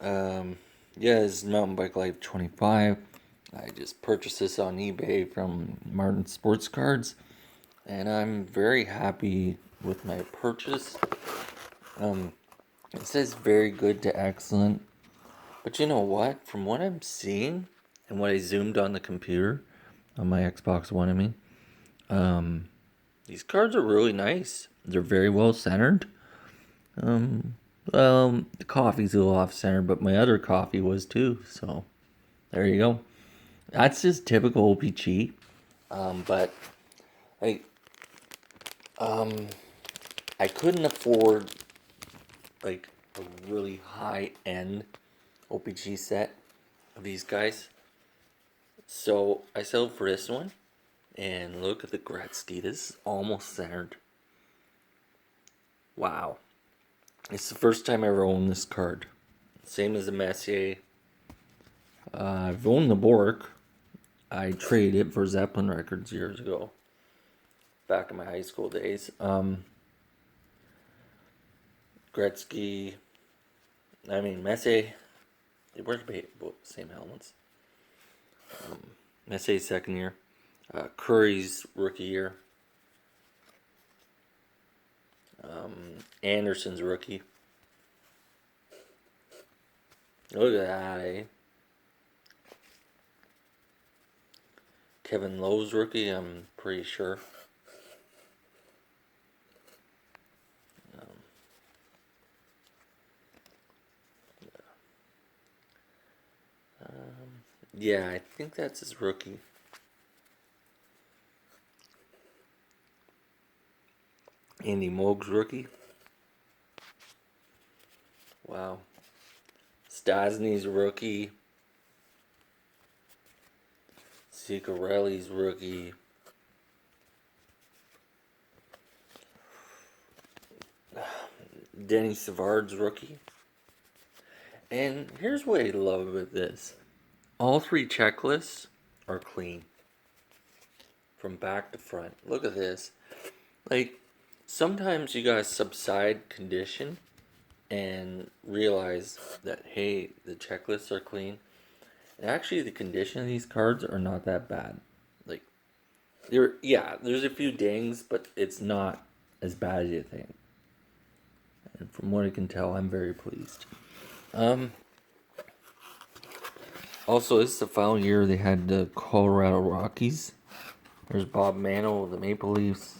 Um, yeah, this is Mountain Bike Life 25. I just purchased this on eBay from Martin Sports Cards, and I'm very happy with my purchase. Um, it says very good to excellent, but you know what? From what I'm seeing and what I zoomed on the computer on my Xbox One, um, these cards are really nice. They're very well centered. Um, the coffee's a little off center, but my other coffee was too. So there you go. That's just typical opee-chee. But I um I couldn't afford like a really high end opee-chee set of these guys. So I settled for this one. And look at the Gretzky. This is almost centered. Wow. It's the first time I ever owned this card. Same as the Messier. I've owned the Bork. I traded it for Zeppelin records years ago. Back in my high school days. Gretzky. Messier. They were both same helmets. Messier's second year. Curry's rookie year. Anderson's rookie. Look at that, eh? Kevin Lowe's rookie, I'm pretty sure. Yeah, I think that's his rookie. Andy Moog's rookie. Wow. Stasny's rookie. Ciccarelli's rookie. Denny Savard's rookie. And here's what I love about this. All three checklists are clean. From back to front. Look at this. Like, sometimes you gotta subside condition and realize that, hey, the checklists are clean. And actually, the condition of these cards are not that bad. Like, there's a few dings, but it's not as bad as you think. And from what I can tell, I'm very pleased. Um, Also, this is the final year they had the Colorado Rockies. There's Bob Mantle of the Maple Leafs.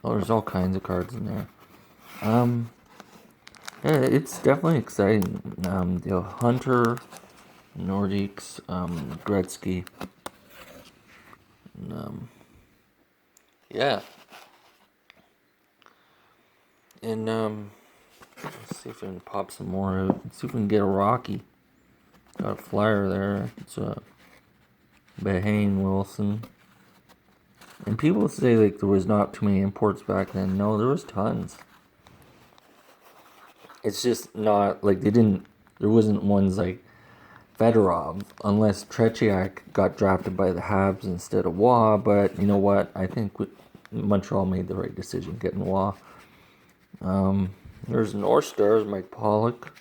Oh, there's all kinds of cards in there. Yeah, it's definitely exciting. The Hunter, Nordiques, Gretzky. And, yeah. And, let's see if we can pop some more out. Let's see if we can get a Rocky. Got a flyer there. It's Behane Wilson. And people say like there was not too many imports back then. No, there was tons. It's just not like there wasn't ones like Fedorov, unless Tretiak got drafted by the Habs instead of Waugh. But you know what? I think Montreal made the right decision getting Waugh. There's North Stars, Mike Pollock.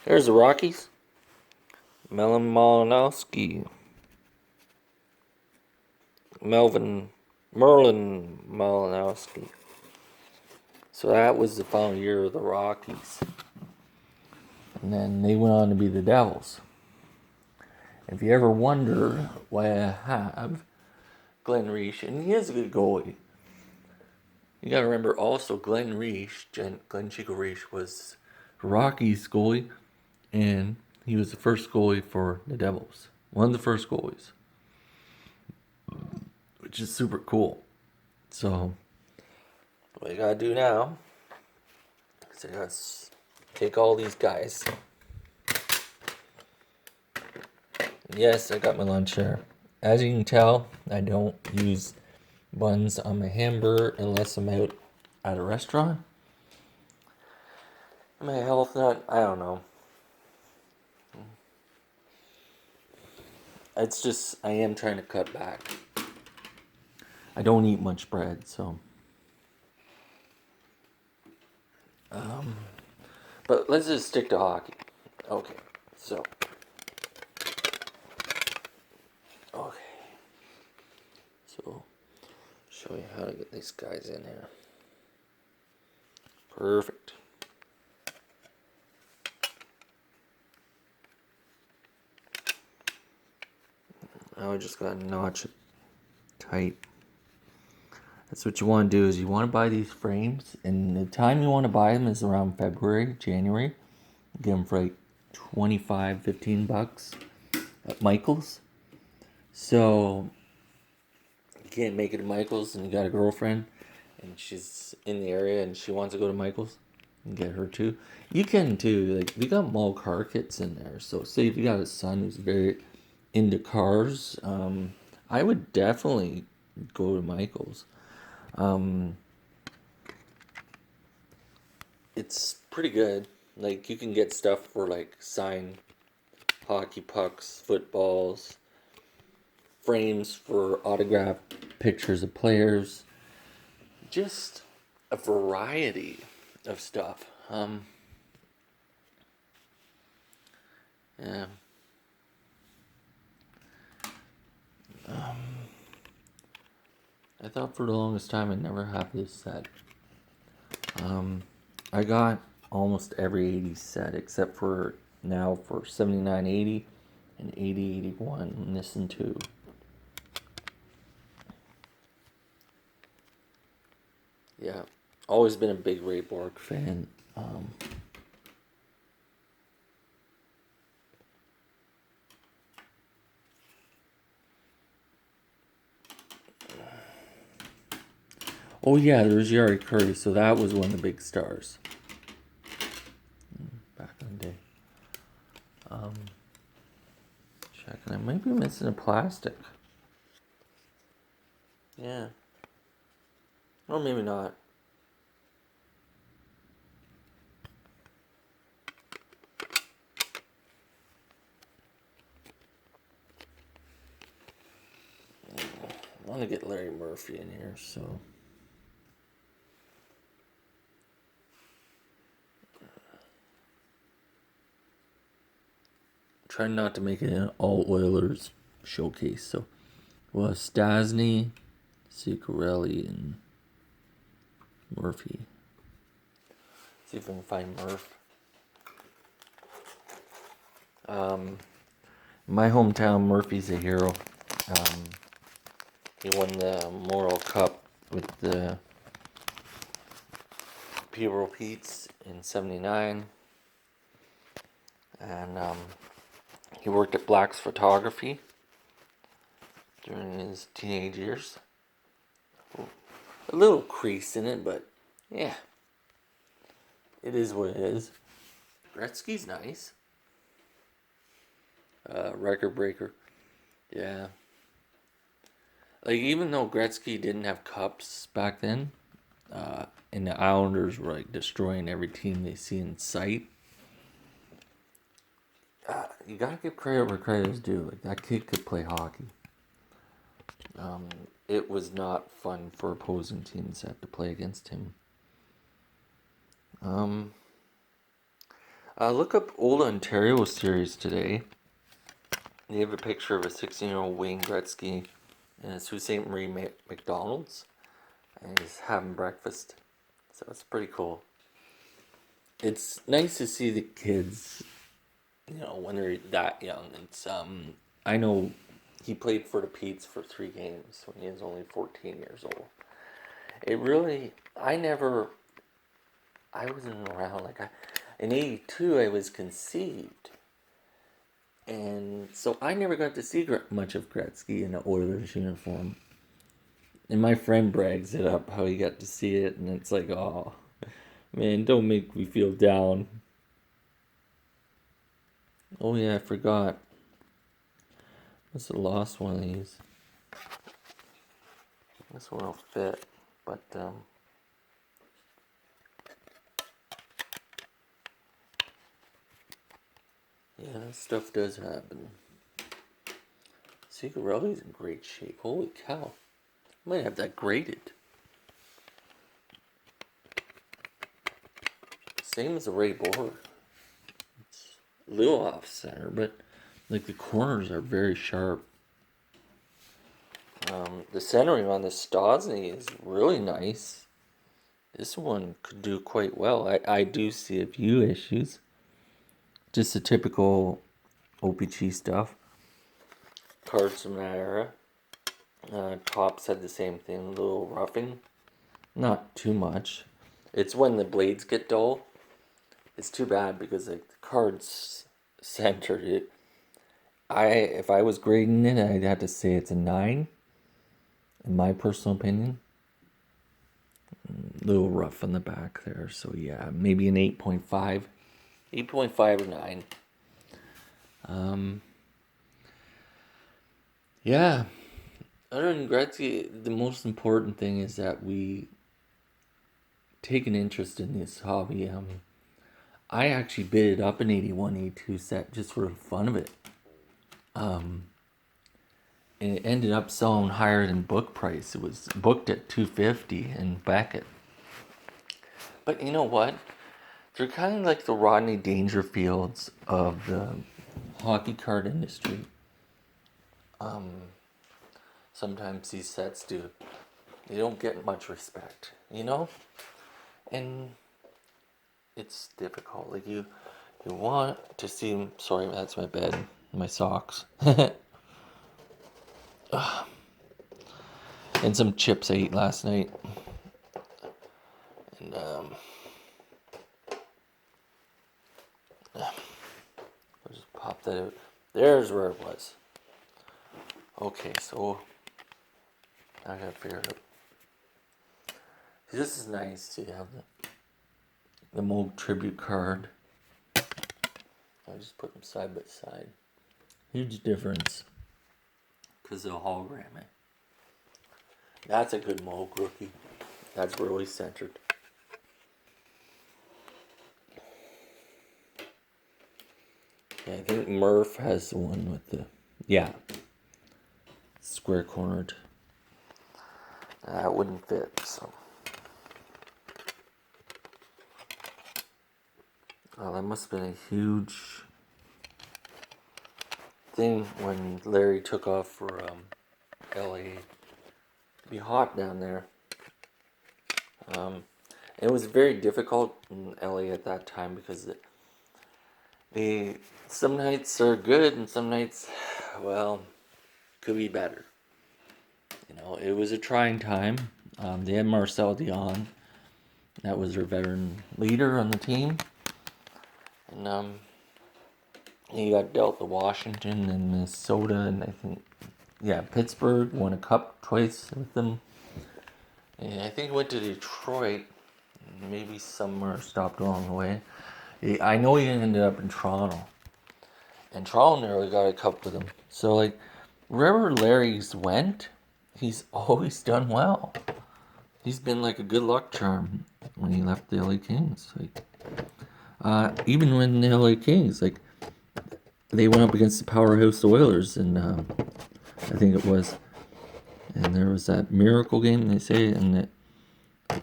There's the Rockies. Melon Malinowski. Merlin Malinowski. So that was the final year of the Rockies. And then they went on to be the Devils. If you ever wonder why I have Glenn Reich, and he is a good goalie. You gotta remember also Glenn Chico Reich was Rockies goalie, and he was the first goalie for the Devils. One of the first goalies. Which is super cool. So, what you gotta do now is you gotta take all these guys. Yes, I got my lunch there. As you can tell, I don't use buns on my hamburger unless I'm out at a restaurant. My health nut, I don't know. It's just, I am trying to cut back. I don't eat much bread, so. But let's just stick to hockey. Okay, so. Okay. So, show you how to get these guys in here. Perfect. Now I just gotta notch it tight. That's what you want to do is you want to buy these frames, and the time you want to buy them is around February, January. Get them for like 25, 15 bucks at Michael's. So you can't make it to Michael's and you got a girlfriend and she's in the area and she wants to go to Michael's and get her too. You can too. Like, we got mall car kits in there. So say if you got a son who's very into cars, I would definitely go to Michael's. It's pretty good. Like, you can get stuff for like signed hockey pucks, footballs, frames for autographed pictures of players, just a variety of stuff. Yeah. I thought for the longest time I'd never have this set. I got almost every 80s set except for now for 79-80 and 80-81 and this and 2. Yeah, always been a big Ray Borg fan. Oh yeah, there's Yari Curry, so that was one of the big stars back in the day. Checking, I might be missing a plastic. Yeah. Or maybe not. I want to get Larry Murphy in here, so. Try not to make it an all Oilers showcase, so. Well, Stasny, Ciccarelli, and Murphy. See if I can find Murph. My hometown, Murphy's a hero. He won the Memorial Cup with the Peterborough Petes in '79. And he worked at Black's Photography during his teenage years. A little crease in it, but yeah. It is what it is. Gretzky's nice. Record breaker. Yeah. Like, even though Gretzky didn't have cups back then, and the Islanders were like destroying every team they see in sight, you gotta give credit where credit is due. Like, that kid could play hockey. It was not fun for opposing teams that had to play against him. Look up Old Ontario series today. They have a picture of a 16-year-old Wayne Gretzky in a Sault Ste. Marie McDonald's, and he's having breakfast. So it's pretty cool. It's nice to see the kids, when they're that young. It's I know he played for the Petes for 3 games when he was only 14 years old. It really, I wasn't around. In '82, I was conceived. And so I never got to see much of Gretzky in the Oilers uniform. And my friend brags it up how he got to see it, and it's like, oh, man, don't make me feel down. Oh yeah, I forgot. Must have lost one of these. This one will fit, but yeah, that stuff does happen. Ciccarelli's in great shape. Holy cow. Might have that graded. Same as the Ray Board. It's a little off center, but like the corners are very sharp. The centering on the Stosny is really nice. This one could do quite well. I do see a few issues. Just the typical opee-chee stuff. Cards from that era. Tops had the same thing, a little roughing. Not too much. It's when the blades get dull. It's too bad because like the cards centered it. If I was grading it, I'd have to say it's a 9. In my personal opinion. A little rough on the back there, so yeah, maybe an 8.5. 8.5 or 9. Yeah. Other than Gretzky, the most important thing is that we take an interest in this hobby. I actually bid up an 81, 82 set just for the fun of it. And it ended up selling higher than book price. It was booked at $250 in Beckett. But you know what? They're kind of like the Rodney Dangerfields of the hockey card industry. Sometimes these sets do. They don't get much respect, you know? And it's difficult. Like you want to see. Sorry, that's my bed. My socks. And some chips I ate last night. And I'll just pop that out. There's where it was. Okay, so I gotta figure it out. This is nice to have the Moog tribute card. I just put them side by side. Huge difference because of the hologram. That's a good Moog rookie. That's really centered. Yeah, I think Murph has the one with the square cornered. That wouldn't fit, so. Oh, that must have been a huge thing when Larry took off for LA. It'd be hot down there. It was very difficult in LA at that time because some nights are good and some nights, well, could be better. You know, it was a trying time. They had Marcel Dion. That was their veteran leader on the team. And he got dealt to Washington and Minnesota, and I think, Pittsburgh won a cup twice with them. And I think he went to Detroit. Maybe somewhere stopped along the way. I know he ended up in Toronto. And Toronto nearly got a cup with him. So, like, wherever Larry's went, he's always done well. He's been like a good luck charm when he left the LA Kings. Like, even when the LA Kings, like, they went up against the powerhouse Oilers, and I think it was, and there was that miracle game they say, and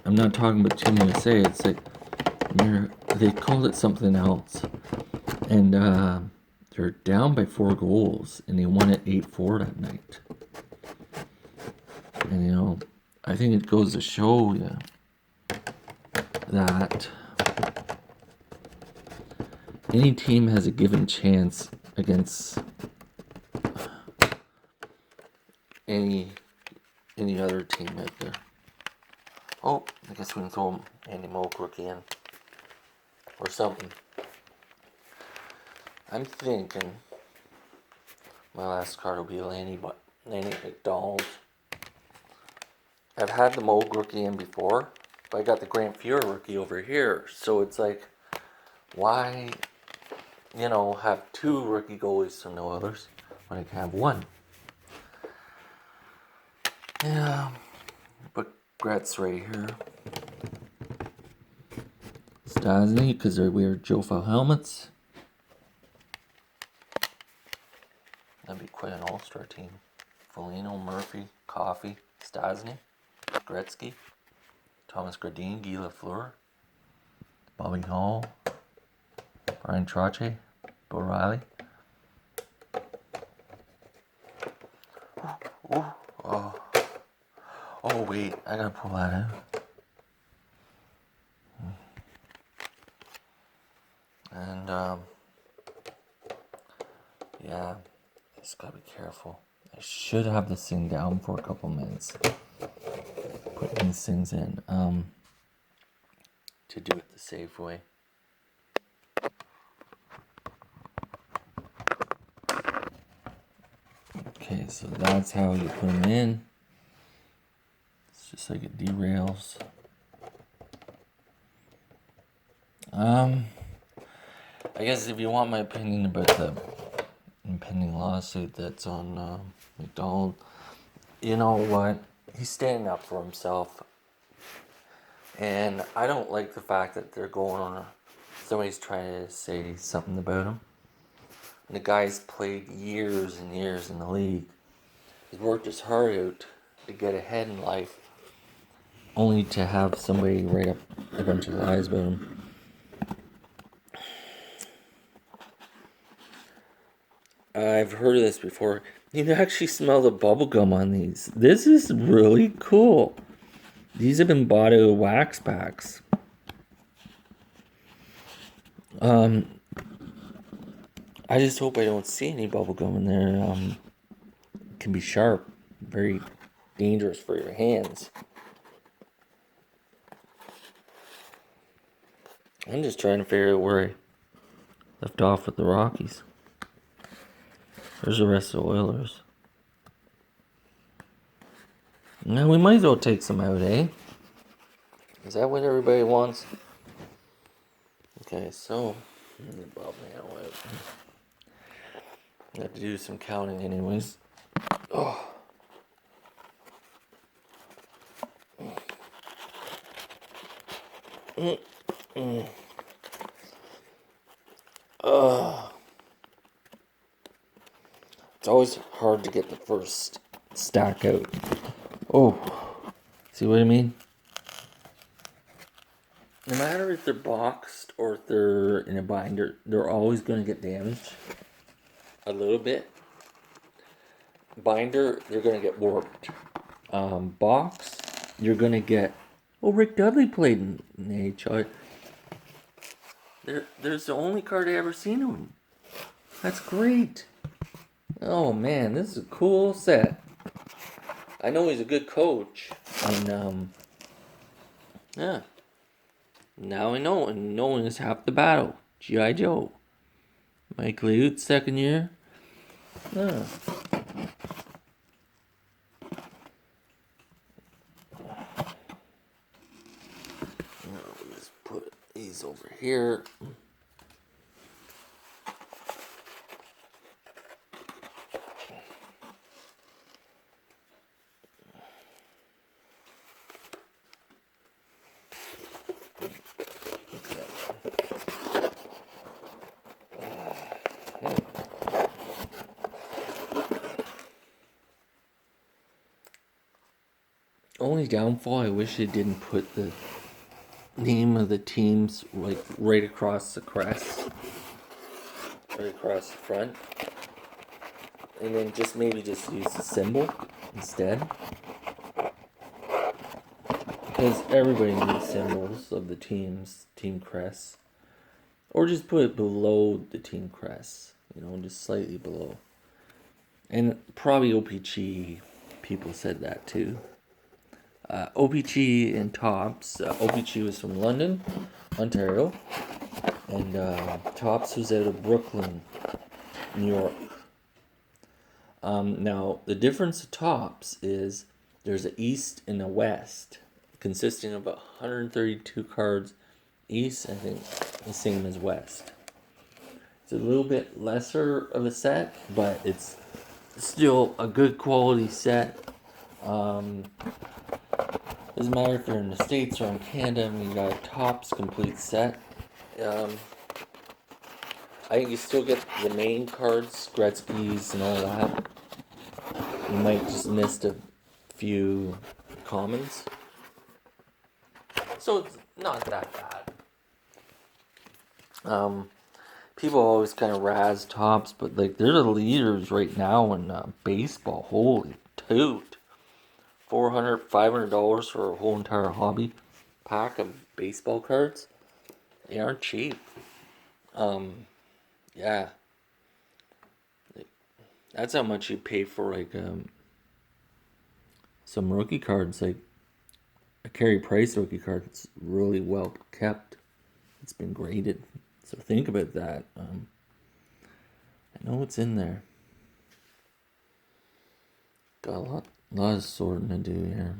I'm not talking about Team USA. It's like they called it something else, and they're down by 4 goals, and they won it 8-4 that night. And you know, I think it goes to show you that any team has a given chance against any other team out there. Oh, I guess we can throw Andy Moog rookie in. Or something. I'm thinking my last card will be Lanny McDonald. I've had the Moog rookie in before, but I got the Grant Fuhrer rookie over here. So it's like, why, have 2 rookie goalies from the Oilers when I can have 1? Yeah, but Gretz right here. Stosny, because they're weird Joe-File helmets. That'd be quite an all-star team. Foligno, Murphy, Coffey, Stasny, Gretzky, Thomas Gradin, Guy Lafleur, Bobby Hall, Brian Trottier, Bo Riley. Oh wait, I gotta pull that out. And yeah, just gotta be careful. I should have this thing down for a couple minutes. Putting these things in to do it the safe way. Okay, so that's how you put them in. It's just like it derails. I guess if you want my opinion about the impending lawsuit that's on McDonald, you know what? He's standing up for himself. And I don't like the fact that they're going on somebody's trying to say something about him. And the guy's played years and years in the league. He's worked his heart out to get ahead in life, only to have somebody write up a bunch of lies about him. I've heard of this before. You can actually smell the bubble gum on these. This is really cool. These have been bought out of wax packs. I just hope I don't see any bubble gum in there. It can be sharp, very dangerous for your hands. I'm just trying to figure out where I left off with the Rockies. There's the rest of the Oilers. Now we might as well take some out, eh? Is that what everybody wants? Okay, so I have to do some counting anyways. Oh. It's always hard to get the first stack out. Oh, see what I mean? No matter if they're boxed or if they're in a binder, they're always going to get damaged a little bit. Binder, they're going to get warped. Box, you're going to get... Oh, Rick Dudley played in the AHL. There's the only card I ever seen of him. That's great. Oh, man, this is a cool set. I know he's a good coach. And, yeah. Now I know, and knowing is half the battle. G.I. Joe. Mike Liut, second year. Yeah. Let's put these over here. Only downfall, I wish they didn't put the name of the teams like right across the crest, right across the front, and then maybe just use the symbol instead, because everybody needs symbols of the team crests, or just put it below the team crest, just slightly below. And probably opee-chee people said that too. Opee-chee and Tops. Opee-chee was from London, Ontario, and Tops was out of Brooklyn, New York. Now, the difference of Tops is there's an East and a West, consisting of 132 cards East, I think the same as West. It's a little bit lesser of a set, but it's still a good quality set. Doesn't matter if you're in the States or in Canada, you got a Tops complete set. I think you still get the main cards, Gretzky's and all that. you might just missed a few comments. So it's not that bad. People always kind of razz tops, but like they're the leaders right now in baseball. Holy toot. $400, $500 for a whole entire hobby pack of baseball cards. They aren't cheap. Yeah. That's how much you pay for like some rookie cards, like a Carey Price rookie card. It's really well kept. It's been graded. So think about that. I know what's in there. Got a lot of sorting to do here.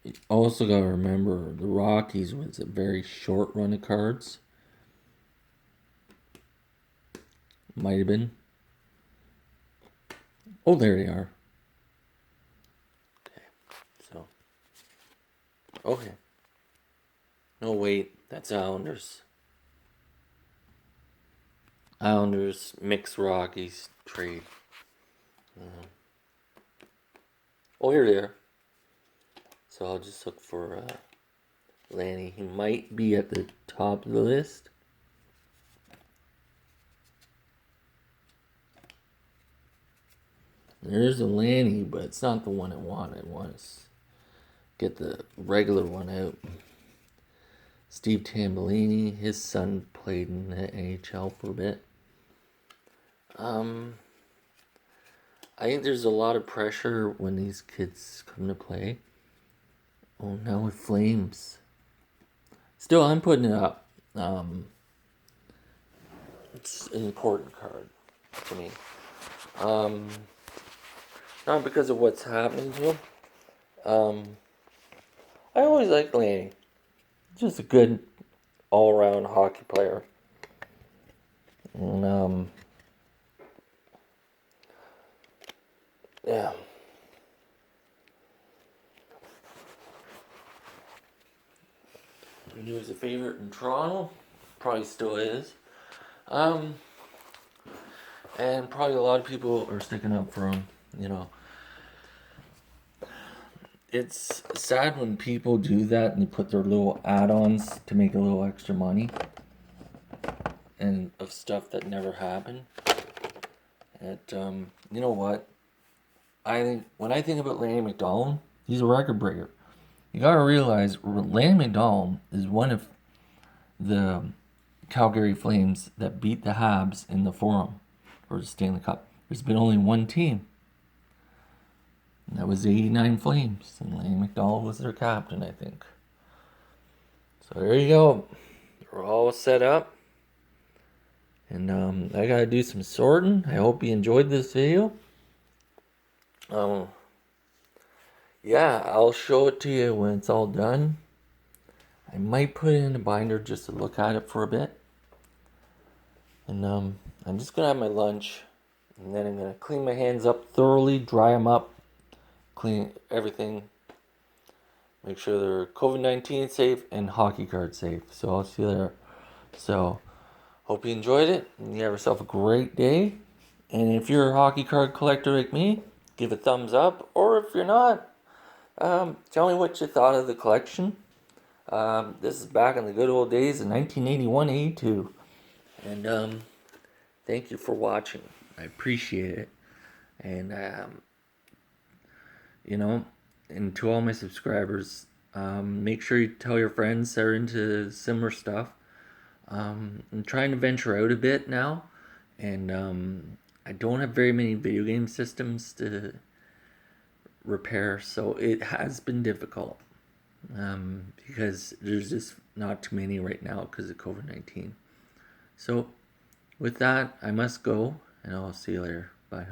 You also got to remember the Rockies was a very short run of cards. Might have been. Oh, there they are. Okay, so. Okay. No, wait, that's Islanders. Islanders mix Rockies trade. Oh, here they are. So I'll just look for Lanny. He might be at the top of the list. There's a Lanny, but it's not the one I want. I want to get the regular one out. Steve Tambellini, his son played in the AHL for a bit. I think there's a lot of pressure when these kids come to play. Oh, now with Flames. Still, I'm putting it up. It's an important card to me. Not because of what's happening to him. I always liked Laney. Just a good all-around hockey player. And, yeah. He was a favorite in Toronto. Probably still is. And probably a lot of people are sticking up for him, you know. It's sad when people do that and they put their little add-ons to make a little extra money. And of stuff that never happened. And, you know what? When I think about Lanny McDonald, he's a record breaker. You gotta realize Lanny McDonald is one of the Calgary Flames that beat the Habs in the Forum or the Stanley Cup. There's been only one team. And that was the 89 Flames. And Lanny McDonald was their captain, I think. So there you go. We're all set up. And I gotta do some sorting. I hope you enjoyed this video. Yeah, I'll show it to you when it's all done. I might put it in a binder just to look at it for a bit. And I'm just gonna have my lunch, and then I'm gonna clean my hands up thoroughly, dry them up, clean everything, make sure they're COVID-19 safe and hockey card safe. So I'll see you there. So hope you enjoyed it, and you have yourself a great day. And if you're a hockey card collector like me, give a thumbs up. Or if you're not, tell me what you thought of the collection. This is back in the good old days of 1981-82. And thank you for watching. I appreciate it. And, you know, and to all my subscribers, make sure you tell your friends that are into similar stuff. I'm trying to venture out a bit now. And I don't have very many video game systems to repair, so it has been difficult. Because there's just not too many right now because of COVID-19. So with that, I must go, and I'll see you later. Bye.